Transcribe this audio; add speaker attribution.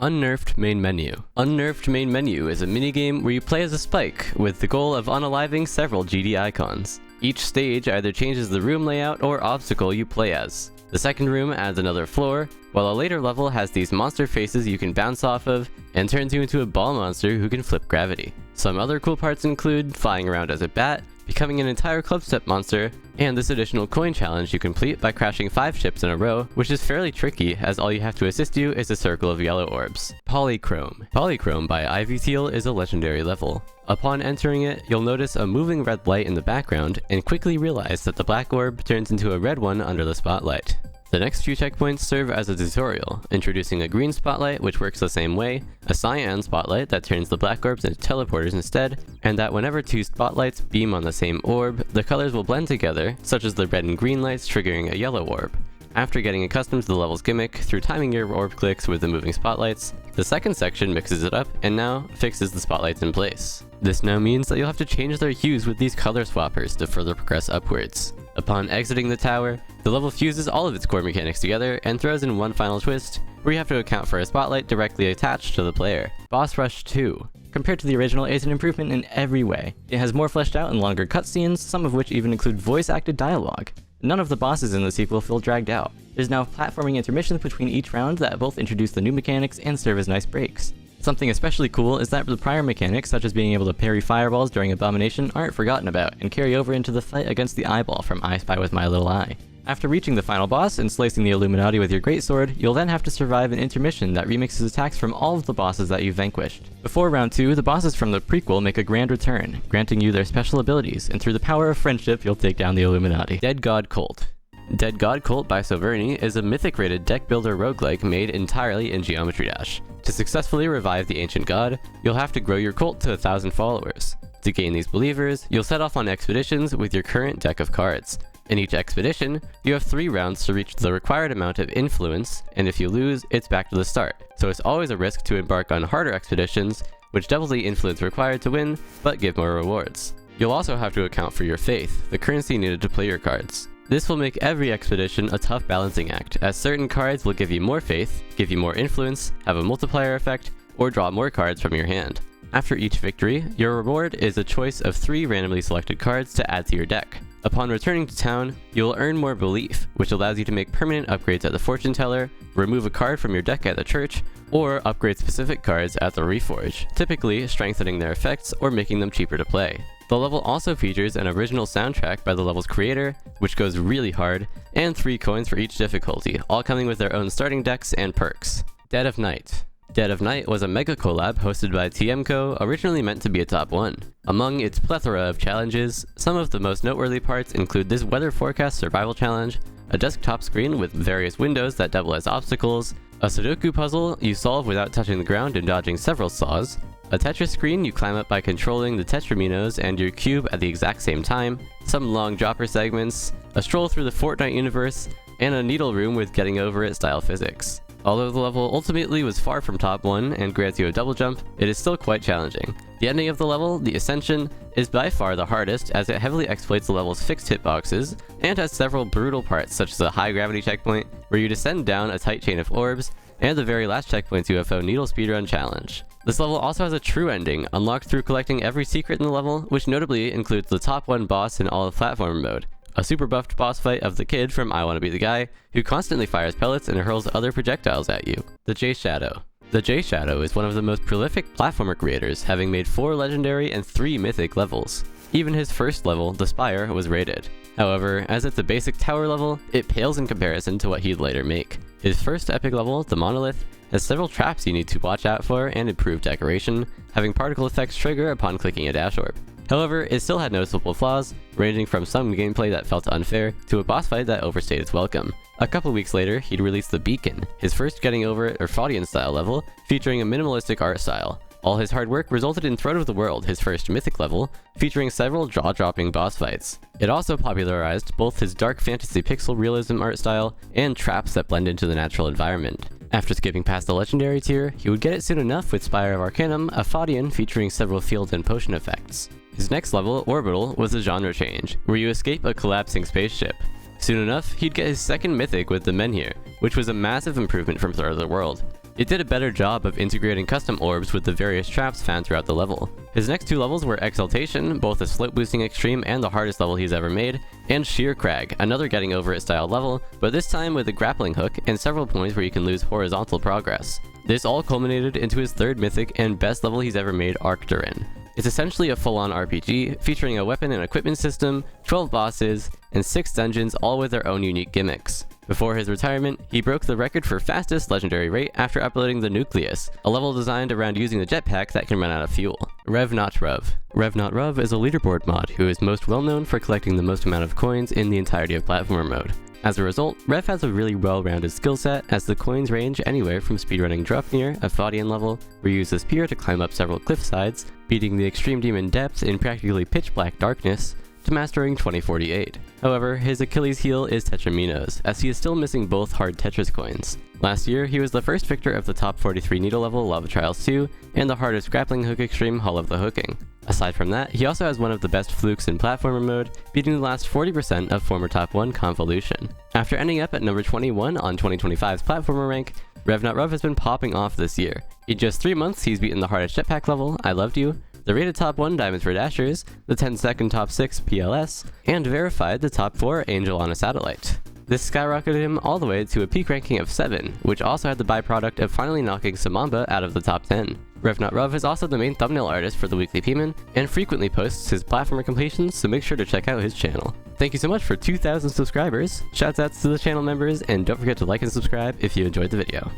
Speaker 1: Unnerfed Main Menu. Unnerfed Main Menu is a minigame where you play as a Spike, with the goal of unaliving several GD icons. Each stage either changes the room layout or obstacle you play as. The second room adds another floor, while a later level has these monster faces you can bounce off of, and turns you into a ball monster who can flip gravity. Some other cool parts include flying around as a bat, becoming an entire clubstep monster, and this additional coin challenge you complete by crashing 5 ships in a row, which is fairly tricky as all you have to assist you is a circle of yellow orbs. Polychrome. Polychrome by Ivy Teal is a legendary level. Upon entering it, you'll notice a moving red light in the background and quickly realize that the black orb turns into a red one under the spotlight. The next few checkpoints serve as a tutorial, introducing a green spotlight which works the same way, a cyan spotlight that turns the black orbs into teleporters instead, and that whenever 2 spotlights beam on the same orb, the colors will blend together, such as the red and green lights triggering a yellow orb. After getting accustomed to the level's gimmick through timing your orb clicks with the moving spotlights, the second section mixes it up and now fixes the spotlights in place. This now means that you'll have to change their hues with these color swappers to further progress upwards. Upon exiting the tower, the level fuses all of its core mechanics together and throws in one final twist, where you have to account for a spotlight directly attached to the player. Boss Rush 2.
Speaker 2: Compared to the original, it's an improvement in every way. It has more fleshed out and longer cutscenes, some of which even include voice-acted dialogue. None of the bosses in the sequel feel dragged out. There's now platforming intermissions between each round that both introduce the new mechanics and serve as nice breaks. Something especially cool is that the prior mechanics, such as being able to parry fireballs during Abomination, aren't forgotten about, and carry over into the fight against the eyeball from I Spy with My Little Eye. After reaching the final boss and slicing the Illuminati with your greatsword, you'll then have to survive an intermission that remixes attacks from all of the bosses that you've vanquished. Before round 2, the bosses from the prequel make a grand return, granting you their special abilities, and through the power of friendship, you'll take down the Illuminati. Dead God Cult. Dead God Cult by Soverney is a mythic-rated deck builder roguelike made entirely in Geometry Dash. To successfully revive the ancient god, you'll have to grow your cult to 1,000 followers. To gain these believers, you'll set off on expeditions with your current deck of cards. In each expedition, you have 3 rounds to reach the required amount of influence, and if you lose, it's back to the start. So it's always a risk to embark on harder expeditions, which double the influence required to win, but give more rewards. You'll also have to account for your faith, the currency needed to play your cards. This will make every expedition a tough balancing act, as certain cards will give you more faith, give you more influence, have a multiplier effect, or draw more cards from your hand. After each victory, your reward is a choice of 3 randomly selected cards to add to your deck. Upon returning to town, you will earn more belief, which allows you to make permanent upgrades at the fortune teller, remove a card from your deck at the church, or upgrade specific cards at the Reforge, typically strengthening their effects or making them cheaper to play. The level also features an original soundtrack by the level's creator, which goes really hard, and 3 coins for each difficulty, all coming with their own starting decks and perks. Dead of Night. Dead of Night was a mega collab hosted by TMCO, originally meant to be a top 1. Among its plethora of challenges, some of the most noteworthy parts include this weather forecast survival challenge, a desktop screen with various windows that double as obstacles, a Sudoku puzzle you solve without touching the ground and dodging several saws, a Tetris screen you climb up by controlling the Tetraminos and your cube at the exact same time, some long dropper segments, a stroll through the Fortnite universe, and a needle room with getting over it style physics. Although the level ultimately was far from top 1 and grants you a double jump, it is still quite challenging. The ending of the level, the Ascension, is by far the hardest as it heavily exploits the level's fixed hitboxes, and has several brutal parts such as a high gravity checkpoint where you descend down a tight chain of orbs, and the very last checkpoint's UFO needle speedrun challenge. This level also has a true ending, unlocked through collecting every secret in the level, which notably includes the top 1 boss in all of platform mode. A super buffed boss fight of the kid from I Wanna Be the Guy, who constantly fires pellets and hurls other projectiles at you. TheJShadow. TheJShadow is one of the most prolific platformer creators, having made 4 legendary and 3 mythic levels. Even his first level, the Spire, was rated. However, as it's a basic tower level, it pales in comparison to what he'd later make. His first epic level, the Monolith, has several traps you need to watch out for and improve decoration, having particle effects trigger upon clicking a dash orb. However, it still had noticeable flaws, ranging from some gameplay that felt unfair to a boss fight that overstayed its welcome. A couple weeks later, he'd released the Beacon, his first Getting Over It or Faudian style level, featuring a minimalistic art style. All his hard work resulted in Throat of the World, his first mythic level, featuring several jaw-dropping boss fights. It also popularized both his dark fantasy pixel realism art style and traps that blend into the natural environment. After skipping past the legendary tier, he would get it soon enough with Spire of Arcanum, a Faudian featuring several field and potion effects. His next level, Orbital, was a genre change, where you escape a collapsing spaceship. Soon enough, he'd get his second mythic with the Menhir, which was a massive improvement from Throat of the World.
Speaker 1: It did a better job of integrating custom orbs with the various traps found throughout the level. His next two levels were Exaltation, both a slope boosting extreme and the hardest level he's ever made, and Sheercrag, another getting over it style level, but this time with a grappling hook and several points where you can lose horizontal progress. This all culminated into his third mythic and best level he's ever made, Arcturan. It's essentially a full-on RPG, featuring a weapon and equipment system, 12 bosses, and 6 dungeons, all with their own unique gimmicks. Before his retirement, he broke the record for fastest legendary rate after uploading the Nucleus, a level designed around using the jetpack that can run out of fuel. Rev Not Rev. Rev Not Rev is a leaderboard mod who is most well known for collecting the most amount of coins in the entirety of platformer mode. As a result, Rev has a really well-rounded skill set, as the coins range anywhere from speedrunning Draupnir, a Faudian level, where you use the spear to climb up several cliff sides, beating the extreme demon depths in practically pitch-black darkness, to mastering 2048. However, his Achilles heel is Tetraminos, as he is still missing both hard Tetris coins. Last year, he was the first victor of the top 43 needle level Lava Trials 2, and the hardest grappling hook extreme Hall of the Hooking. Aside from that, he also has one of the best flukes in platformer mode, beating the last 40% of former top 1 Convolution. After ending up at number 21 on 2025's platformer rank, Rev Not Rev has been popping off this year. In just 3 months, he's beaten the hardest jetpack level, I Loved You, the rated top 1 Diamonds for Dashers, the 10-second top 6 PLS, and verified the top 4 Angel on a Satellite. This skyrocketed him all the way to a peak ranking of 7, which also had the byproduct of finally knocking Samamba out of the top 10. Rev Not Rev is also the main thumbnail artist for the weekly P-Man, and frequently posts his platformer completions, so make sure to check out his channel. Thank you so much for 2,000 subscribers, shoutouts to the channel members, and don't forget to like and subscribe if you enjoyed the video.